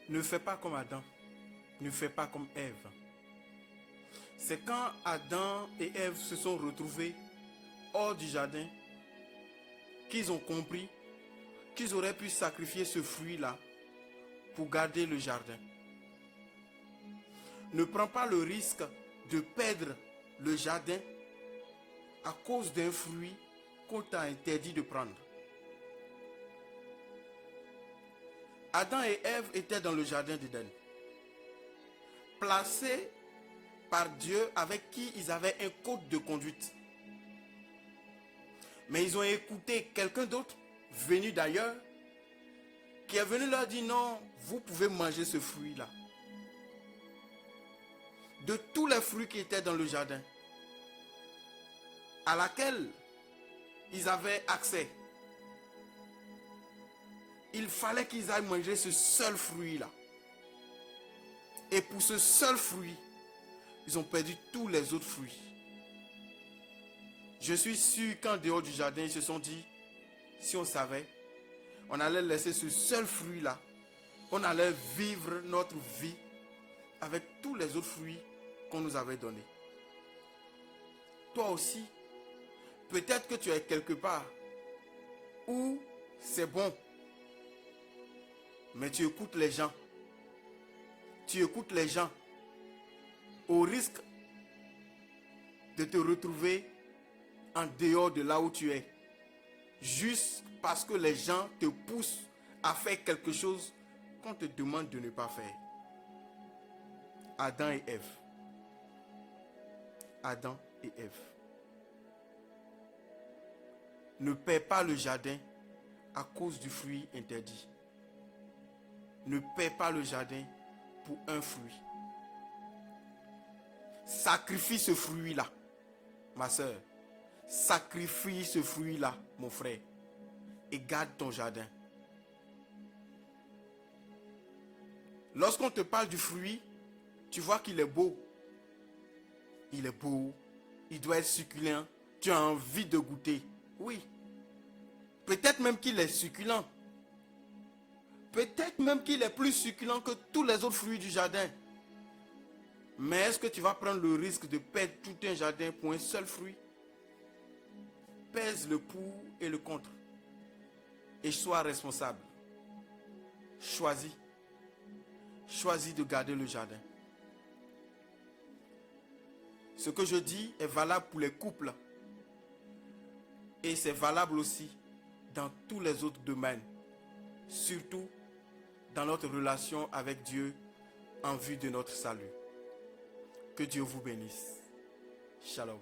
Ne fais pas comme Adam. Ne fais pas comme Ève. C'est quand Adam et Ève se sont retrouvés hors du jardin qu'ils ont compris qu'ils auraient pu sacrifier ce fruit-là pour garder le jardin. Ne prends pas le risque de perdre le jardin à cause d'un fruit qu'on t'a interdit de prendre. Adam et Ève étaient dans le jardin d'Éden, placés par Dieu avec qui ils avaient un code de conduite. Mais ils ont écouté quelqu'un d'autre, venu d'ailleurs, qui est venu leur dire non, vous pouvez manger ce fruit-là. De tous les fruits qui étaient dans le jardin, à laquelle ils avaient accès, il fallait qu'ils aillent manger ce seul fruit-là. Et pour ce seul fruit, ils ont perdu tous les autres fruits. Je suis sûr qu'en dehors du jardin, ils se sont dit, si on savait, on allait laisser ce seul fruit-là, on allait vivre notre vie avec tous les autres fruits qu'on nous avait donnés. Toi aussi, peut-être que tu es quelque part où c'est bon, mais tu écoutes les gens. Tu écoutes les gens au risque de te retrouver en dehors de là où tu es. Juste parce que les gens te poussent à faire quelque chose qu'on te demande de ne pas faire. Adam et Ève. Adam et Ève. Ne perds pas le jardin à cause du fruit interdit. Ne perds pas le jardin pour un fruit. Sacrifie ce fruit-là, ma soeur. Sacrifie ce fruit-là, mon frère. Et garde ton jardin. Lorsqu'on te parle du fruit, tu vois qu'il est beau. Il est beau. Il doit être succulent. Tu as envie de goûter. Oui. Peut-être même qu'il est succulent. Peut-être même qu'il est plus succulent que tous les autres fruits du jardin. Mais est-ce que tu vas prendre le risque de perdre tout un jardin pour un seul fruit? Pèse le pour et le contre. Et sois responsable. Choisis. Choisis de garder le jardin. Ce que je dis est valable pour les couples. Et c'est valable aussi dans tous les autres domaines. Surtout dans notre relation avec Dieu en vue de notre salut. Que Dieu vous bénisse. Shalom.